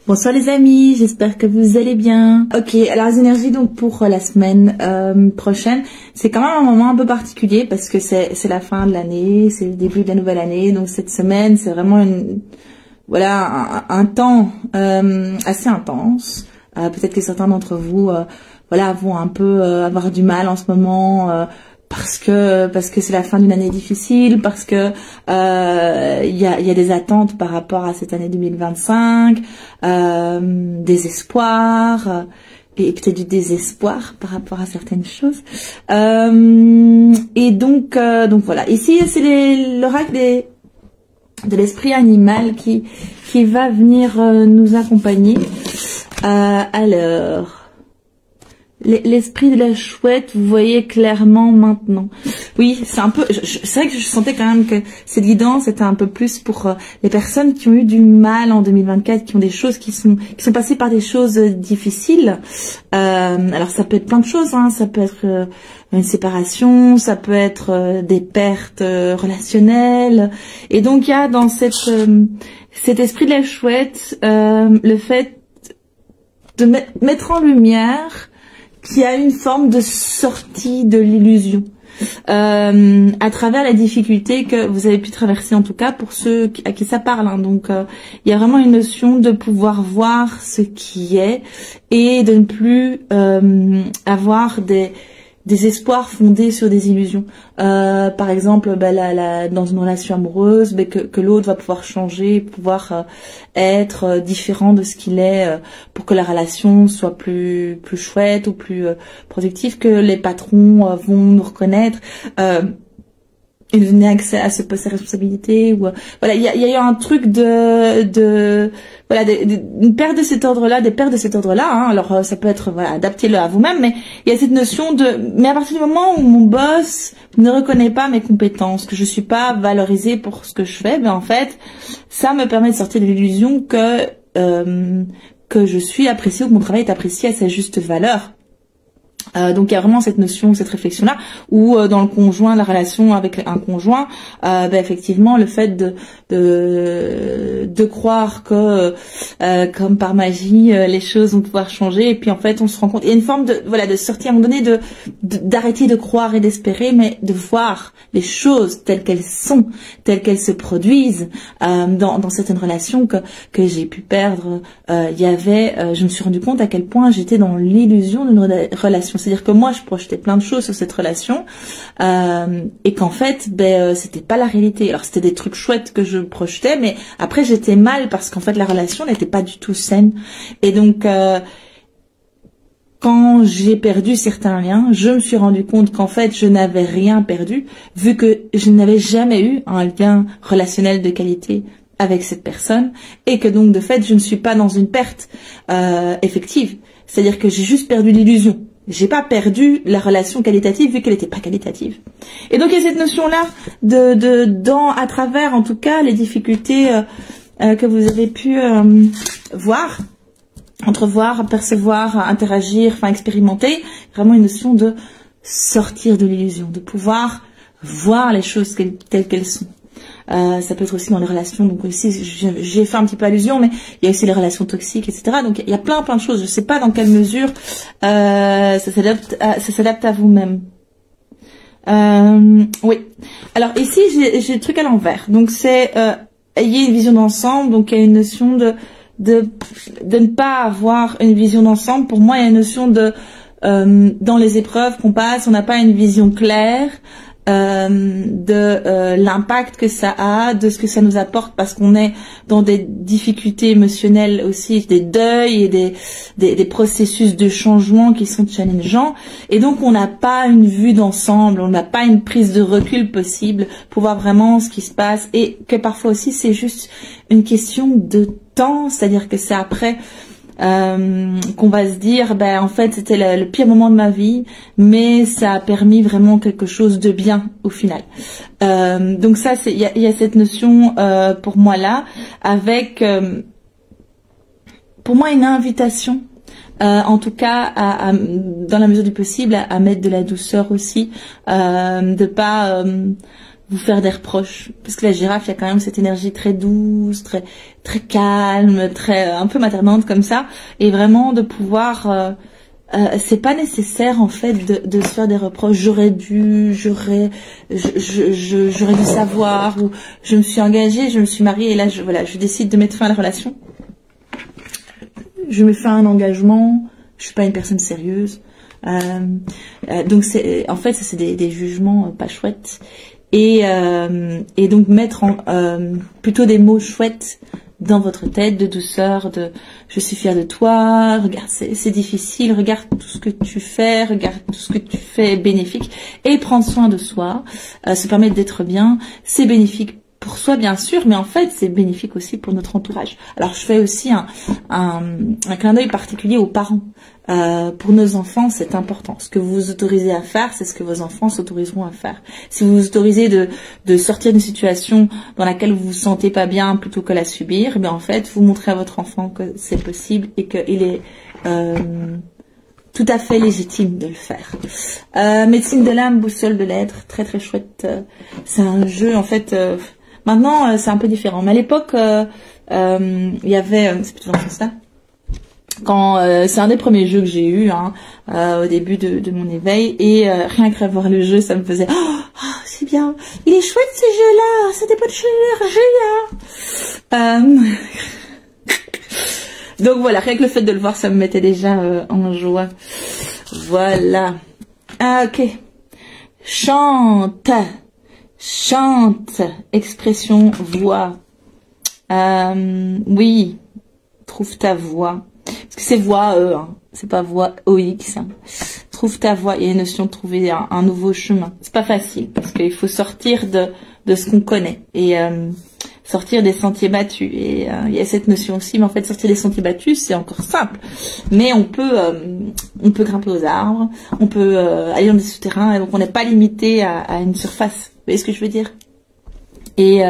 Bonsoir les amis, j'espère que vous allez bien. Ok, alors les énergies donc pour la semaine prochaine, c'est quand même un moment un peu particulier parce que c'est la fin de l'année, c'est le début de la nouvelle année, donc cette semaine c'est vraiment un temps assez intense. Peut-être que certains d'entre vous vont un peu avoir du mal en ce moment. Parce que c'est la fin d'une année difficile, parce que il y a des attentes par rapport à cette année 2025, des espoirs et peut-être du désespoir par rapport à certaines choses. Et donc voilà. Ici c'est l'oracle de l'esprit animal qui va venir nous accompagner. Alors. L'esprit de la chouette, vous voyez clairement maintenant. Oui, c'est un peu. C'est vrai que je sentais quand même que cette guidance était un peu plus pour les personnes qui ont eu du mal en 2024, qui ont des choses qui sont passées par des choses difficiles. Alors ça peut être plein de choses, hein. Ça peut être une séparation, ça peut être des pertes relationnelles. Et donc il y a dans cet esprit de la chouette le fait de mettre en lumière qui a une forme de sortie de l'illusion à travers la difficulté que vous avez pu traverser, en tout cas pour ceux à qui ça parle, hein. Donc il y a vraiment une notion de pouvoir voir ce qui est et de ne plus avoir des espoirs fondés sur des illusions. Par exemple, dans une relation amoureuse, que l'autre va pouvoir changer, pouvoir être différent de ce qu'il est pour que la relation soit plus chouette ou plus productive, que les patrons vont nous reconnaître. Et nous donner accès à ce poste de responsabilité ou voilà, il y a eu un truc une perte de cet ordre-là, des pertes de cet ordre-là, hein. Alors ça peut être adaptez-le à vous-même, mais il y a cette notion mais à partir du moment où mon boss ne reconnaît pas mes compétences, que je suis pas valorisée pour ce que je fais, en fait ça me permet de sortir de l'illusion que je suis appréciée ou que mon travail est apprécié à sa juste valeur. Donc il y a vraiment cette notion, cette réflexion-là, où dans le conjoint, la relation avec un conjoint, effectivement, le fait de croire que, comme par magie, les choses vont pouvoir changer, et puis en fait, on se rend compte, il y a une forme de sortir à un moment donné, d'arrêter de croire et d'espérer, mais de voir les choses telles qu'elles sont, telles qu'elles se produisent, dans certaines relations que j'ai pu perdre. Je me suis rendu compte à quel point j'étais dans l'illusion d'une relation. C'est-à-dire que moi, je projetais plein de choses sur cette relation et qu'en fait, c'était pas la réalité. Alors, c'était des trucs chouettes que je projetais, mais après, j'étais mal parce qu'en fait, la relation n'était pas du tout saine. Et donc, quand j'ai perdu certains liens, je me suis rendu compte qu'en fait, je n'avais rien perdu, vu que je n'avais jamais eu un lien relationnel de qualité avec cette personne, et que donc, de fait, je ne suis pas dans une perte effective. C'est-à-dire que j'ai juste perdu l'illusion. J'ai pas perdu la relation qualitative vu qu'elle n'était pas qualitative. Et donc il y a cette notion-là à travers en tout cas les difficultés que vous avez pu voir, entrevoir, percevoir, interagir, expérimenter. Vraiment une notion de sortir de l'illusion, de pouvoir voir les choses telles qu'elles sont. Ça peut être aussi dans les relations, donc aussi j'ai fait un petit peu allusion, mais il y a aussi les relations toxiques, etc. Donc il y a plein de choses. Je sais pas dans quelle mesure ça s'adapte à vous-même. Oui. Alors ici j'ai le truc à l'envers. Donc c'est ayez une vision d'ensemble. Donc il y a une notion de ne pas avoir une vision d'ensemble. Pour moi il y a une notion dans les épreuves qu'on passe, on n'a pas une vision claire de l'impact que ça a, de ce que ça nous apporte, parce qu'on est dans des difficultés émotionnelles aussi, des deuils et des processus de changement qui sont challengeants, et donc on n'a pas une vue d'ensemble, on n'a pas une prise de recul possible pour voir vraiment ce qui se passe, et que parfois aussi c'est juste une question de temps, c'est-à-dire que c'est après qu'on va se dire en fait c'était le pire moment de ma vie, mais ça a permis vraiment quelque chose de bien au final. Donc ça il y a cette notion pour moi là, avec pour moi une invitation en tout cas dans la mesure du possible à mettre de la douceur aussi, de pas vous faire des reproches, parce que la girafe, il y a quand même cette énergie très douce, très calme, très un peu maternante comme ça, et vraiment de pouvoir c'est pas nécessaire en fait de se faire des reproches. J'aurais dû savoir, ou je me suis engagée, je me suis mariée et là je décide de mettre fin à la relation. Je me fais un engagement, je suis pas une personne sérieuse. Donc c'est en fait ça c'est des jugements pas chouettes. Et donc mettre plutôt des mots chouettes dans votre tête, de douceur, de je suis fière de toi, regarde c'est difficile, regarde tout ce que tu fais, regarde tout ce que tu fais est bénéfique, et prendre soin de soi, se permettre d'être bien, c'est bénéfique pour soi bien sûr, mais en fait c'est bénéfique aussi pour notre entourage. Alors je fais aussi un clin d'œil particulier aux parents. Pour nos enfants, c'est important. Ce que vous vous autorisez à faire, c'est ce que vos enfants s'autoriseront à faire. Si vous vous autorisez de sortir d'une situation dans laquelle vous vous sentez pas bien plutôt que la subir, en fait, vous montrez à votre enfant que c'est possible et qu'il est tout à fait légitime de le faire. Médecine de l'âme, boussole de l'être, très très chouette. C'est un jeu en fait. Maintenant, c'est un peu différent. Mais à l'époque, il y avait, c'est plutôt dans ce sens-là. Quand c'est un des premiers jeux que j'ai eu au début de mon éveil, et rien qu'à voir le jeu, ça me faisait c'est bien, il est chouette ce jeu-là, ça dépend de l'énergie. Donc voilà, rien que le fait de le voir, ça me mettait déjà en joie. Voilà. Ok. Chante, expression, voix. Oui, trouve ta voix. Parce que c'est voix E, c'est pas voix OX. Trouve ta voix. Il y a une notion de trouver un nouveau chemin. C'est pas facile parce qu'il faut sortir de ce qu'on connaît et sortir des sentiers battus. Et il y a cette notion aussi, mais en fait sortir des sentiers battus c'est encore simple. Mais on peut grimper aux arbres, on peut aller dans des souterrains, et donc on n'est pas limité à une surface. Vous voyez ce que je veux dire? Et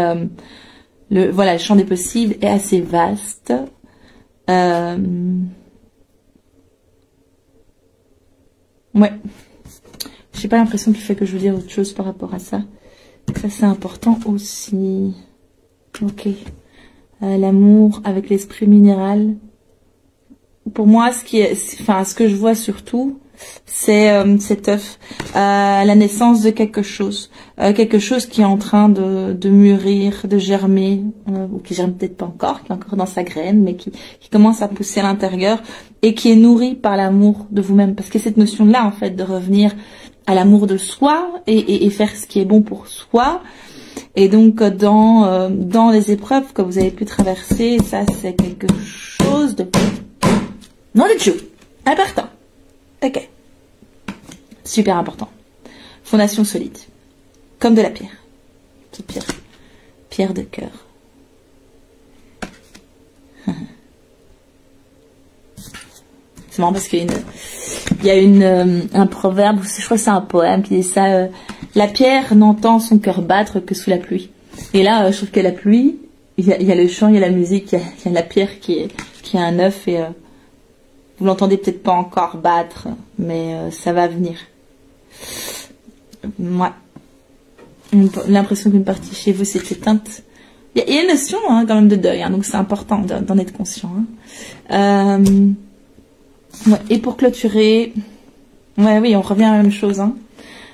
voilà, le champ des possibles est assez vaste. Ouais, j'ai pas l'impression qu'il fait que je veux dire autre chose par rapport à ça. Ça c'est important aussi. Ok, l'amour avec l'esprit minéral. Pour moi, ce que je vois surtout, c'est cet œuf, la naissance de quelque chose qui est en train de mûrir, de germer, ou qui germe peut-être pas encore, qui est encore dans sa graine, mais qui commence à pousser à l'intérieur et qui est nourri par l'amour de vous-même. Parce que cette notion-là, en fait, de revenir à l'amour de soi et faire ce qui est bon pour soi. Et donc dans les épreuves que vous avez pu traverser, ça c'est quelque chose de non du tout important. Ok. Super important. Fondation solide. Comme de la pierre. Toute pierre. Pierre de cœur. C'est marrant parce qu'il y a un proverbe, je crois que c'est un poème qui dit ça, la pierre n'entend son cœur battre que sous la pluie. Et là, je trouve que la pluie, il y a le chant, il y a la musique, il y a la pierre qui est un œuf et vous l'entendez peut-être pas encore battre, mais ça va venir. Moi, l'impression qu'une partie chez vous s'est éteinte. Il y a une notion quand même de deuil, donc c'est important d'en être conscient. Ouais, et pour clôturer, oui, on revient à la même chose.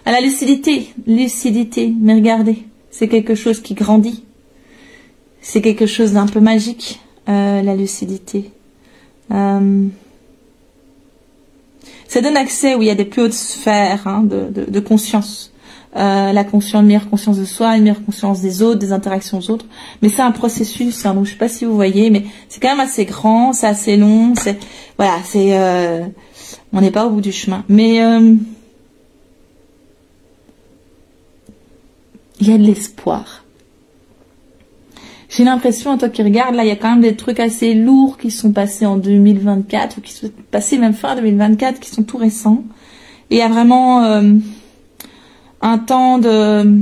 À la lucidité, mais regardez, c'est quelque chose qui grandit. C'est quelque chose d'un peu magique, la lucidité. Ça donne accès où il y a des plus hautes sphères de conscience. La meilleure conscience de soi, une meilleure conscience des autres, des interactions aux autres. Mais c'est un processus, donc je sais pas si vous voyez, mais c'est quand même assez grand, c'est assez long, on n'est pas au bout du chemin. Mais il y a de l'espoir. J'ai l'impression, toi qui regardes, là, il y a quand même des trucs assez lourds qui sont passés en 2024, ou qui sont passés même fin 2024, qui sont tout récents. Et il y a vraiment un temps de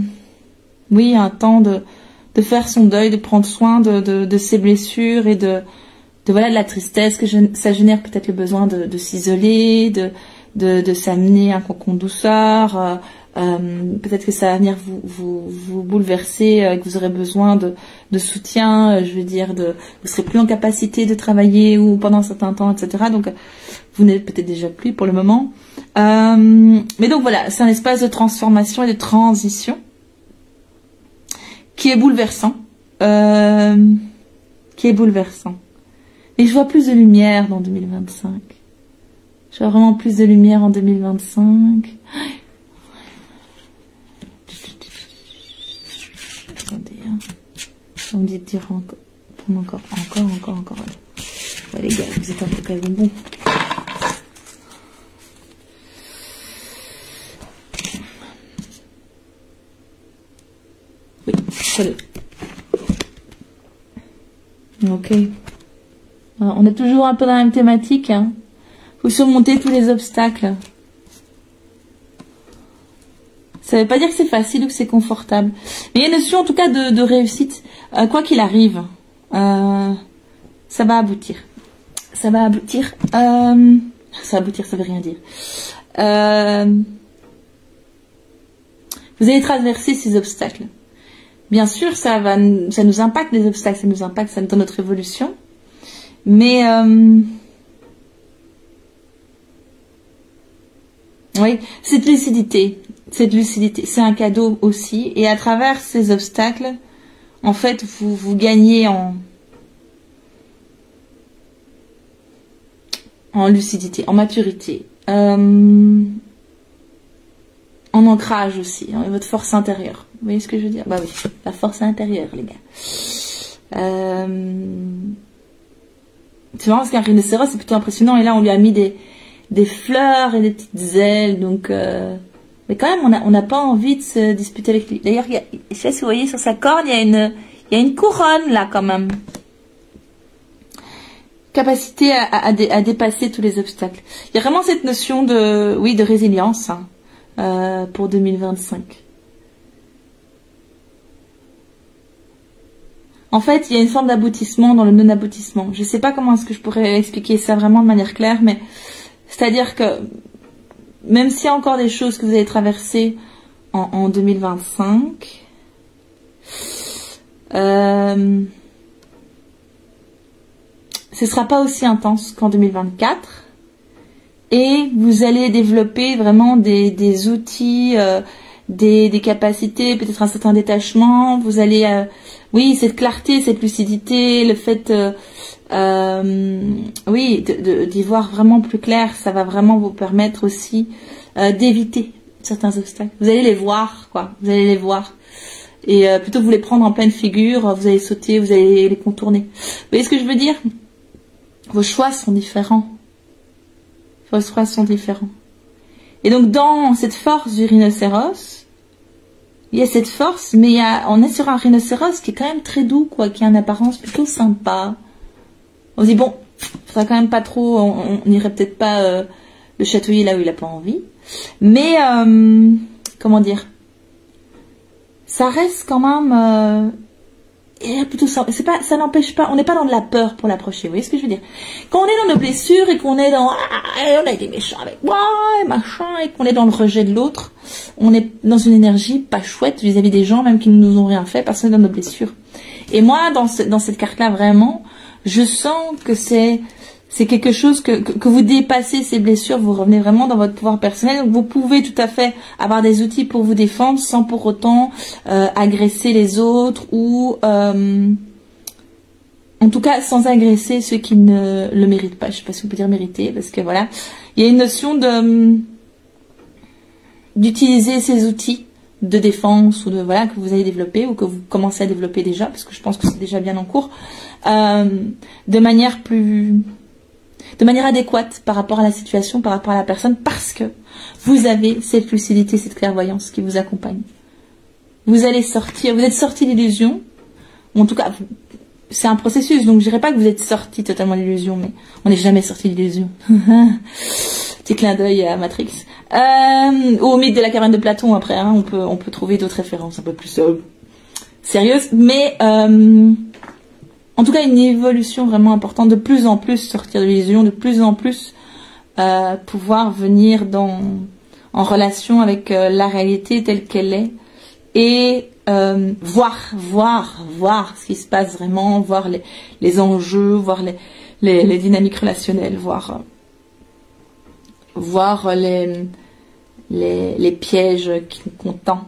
faire son deuil, de prendre soin de ses blessures et de la tristesse, que ça génère peut-être le besoin de s'isoler, de s'amener un cocon de douceur, Peut-être que ça va venir vous bouleverser, que vous aurez besoin de soutien, je veux dire, vous serez plus en capacité de travailler ou pendant un certain temps, etc. Donc, vous n'êtes peut-être déjà plus pour le moment. Mais donc voilà, c'est un espace de transformation et de transition qui est bouleversant. Et je vois plus de lumière dans 2025. Je vois vraiment plus de lumière en 2025. Attendez, hein. On me dit de dire encore. Ouais, les gars, vous êtes un peu quand même bon. Oui, allez. Ok. On est toujours un peu dans la même thématique. Hein. Faut surmonter tous les obstacles. Ça veut pas dire que c'est facile ou que c'est confortable. Mais il y a une notion en tout cas de réussite. Quoi qu'il arrive, ça va aboutir. Ça va aboutir. Ça va aboutir, ça veut rien dire. Vous allez traverser ces obstacles. Bien sûr, ça nous impacte les obstacles, ça nous impacte dans notre évolution. Mais oui, cette lucidité, c'est un cadeau aussi. Et à travers ces obstacles, en fait, vous gagnez en lucidité, en maturité, en ancrage aussi, hein, votre force intérieure. Vous voyez ce que je veux dire? Bah oui, la force intérieure, les gars. C'est marrant parce qu'un rhinocéros, c'est plutôt impressionnant. Et là, on lui a mis des fleurs et des petites ailes. Donc, mais quand même, on n'a pas envie de se disputer avec lui. D'ailleurs, je sais pas si vous voyez sur sa corne, il y a une couronne là quand même. Capacité à dépasser tous les obstacles. Il y a vraiment cette notion de résilience hein, pour 2025. En fait, il y a une forme d'aboutissement dans le non-aboutissement. Je ne sais pas comment est-ce que je pourrais expliquer ça vraiment de manière claire, mais c'est-à-dire que même s'il y a encore des choses que vous allez traverser en 2025, ce sera pas aussi intense qu'en 2024, et vous allez développer vraiment des outils, des capacités, peut-être un certain détachement. Vous allez oui, cette clarté, cette lucidité, le fait oui, d'y voir vraiment plus clair, ça va vraiment vous permettre aussi d'éviter certains obstacles. Vous allez les voir, quoi. Vous allez les voir. Et plutôt que vous les prendre en pleine figure, vous allez sauter, vous allez les contourner. Vous voyez ce que je veux dire? Vos choix sont différents. Vos choix sont différents. Et donc, dans cette force du rhinocéros, il y a cette force, mais on est sur un rhinocéros qui est quand même très doux, quoi, qui a une apparence plutôt sympa. On se dit, bon, faudra quand même pas trop, on n'irait peut-être pas le chatouiller là où il a pas envie. Mais, comment dire, ça reste quand même... et plutôt ça n'empêche pas, on n'est pas dans de la peur pour l'approcher, vous voyez ce que je veux dire? Quand on est dans nos blessures et qu'on est dans on a été méchant avec moi, et machin, et qu'on est dans le rejet de l'autre, on est dans une énergie pas chouette vis-à-vis des gens, même qui ne nous ont rien fait, parce qu'on est dans nos blessures. Et moi, dans cette carte-là, vraiment, je sens que c'est quelque chose que vous dépassez ces blessures, vous revenez vraiment dans votre pouvoir personnel. Donc vous pouvez tout à fait avoir des outils pour vous défendre sans pour autant agresser les autres ou en tout cas sans agresser ceux qui ne le méritent pas. Je sais pas si on peut dire mériter, parce que voilà, il y a une notion d'utiliser ces outils de défense ou voilà que vous allez développer ou que vous commencez à développer déjà, parce que je pense que c'est déjà bien en cours, de manière adéquate par rapport à la situation, par rapport à la personne, parce que vous avez cette lucidité, cette clairvoyance qui vous accompagne. Vous allez sortir, vous êtes sorti d'illusion, ou en tout cas, c'est un processus, donc je dirais pas que vous êtes sorti totalement d'illusion, mais on n'est jamais sorti d'illusion. Petit clin d'œil à Matrix. Ou au mythe de la caverne de Platon, après, hein, on peut trouver d'autres références un peu plus sérieuses, mais en tout cas, une évolution vraiment importante, de plus en plus sortir de l'illusion, de plus en plus pouvoir venir en relation avec la réalité telle qu'elle est, et voir ce qui se passe vraiment, voir les enjeux, voir les dynamiques relationnelles, voir les pièges qu'on tend,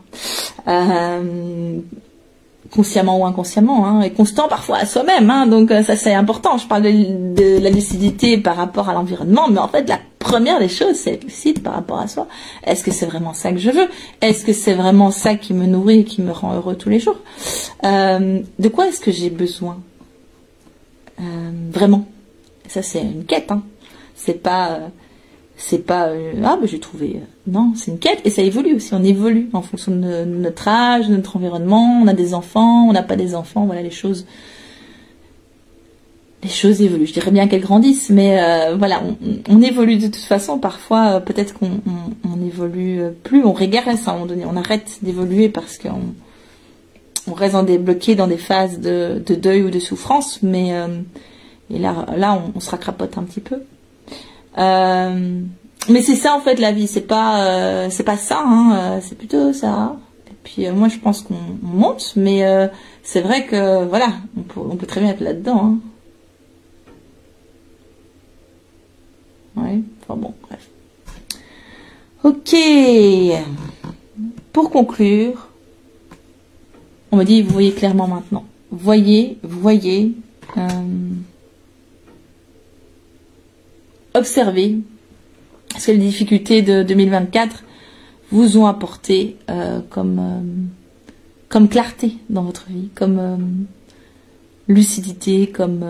consciemment ou inconsciemment, hein, et constant parfois à soi-même, hein, donc ça c'est important. Je parle de la lucidité par rapport à l'environnement, mais en fait la première des choses c'est être lucide par rapport à soi. Est-ce que c'est vraiment ça que je veux? Est-ce que c'est vraiment ça qui me nourrit et qui me rend heureux tous les jours? De quoi est-ce que j'ai besoin? Vraiment, ça c'est une quête, hein. C'est pas ah ben j'ai trouvé, non, c'est une quête, et ça évolue aussi, on évolue en fonction de notre âge, de notre environnement. On a des enfants, on n'a pas des enfants, voilà, les choses évoluent. Je dirais bien qu'elles grandissent, mais voilà, on évolue de toute façon. Parfois peut-être qu'on évolue plus, on régresse à un moment donné, on arrête d'évoluer parce qu'on reste bloqué dans des phases de deuil ou de souffrance, mais et là on se racrapote un petit peu. Mais c'est ça en fait la vie, c'est pas ça, hein, c'est plutôt ça. Et puis moi je pense qu'on monte, mais c'est vrai que voilà, on peut très bien être là-dedans, hein. Ouais, enfin bon, bref. Ok, pour conclure, on me dit vous voyez clairement maintenant, voyez, observez ce que les difficultés de 2024 vous ont apporté comme clarté dans votre vie, comme lucidité, comme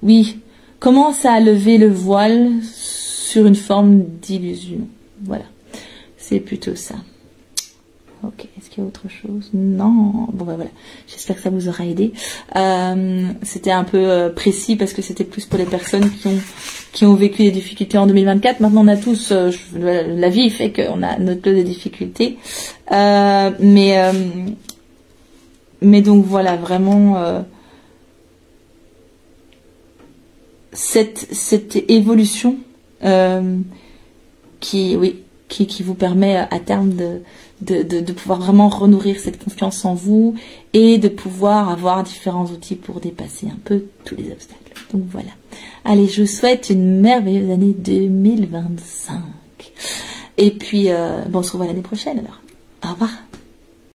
oui, commence à lever le voile sur une forme d'illusion. Voilà, c'est plutôt ça. Ok, est-ce qu'il y a autre chose? Non. Bon ben voilà, j'espère que ça vous aura aidé. C'était un peu précis parce que c'était plus pour les personnes qui ont vécu des difficultés en 2024. Maintenant on a tous, la vie fait qu'on a notre lot de difficultés. Mais donc voilà, vraiment cette évolution qui vous permet à terme de pouvoir vraiment renourrir cette confiance en vous et de pouvoir avoir différents outils pour dépasser un peu tous les obstacles. Donc voilà. Allez, je vous souhaite une merveilleuse année 2025. Et puis, on se revoit l'année prochaine alors. Au revoir.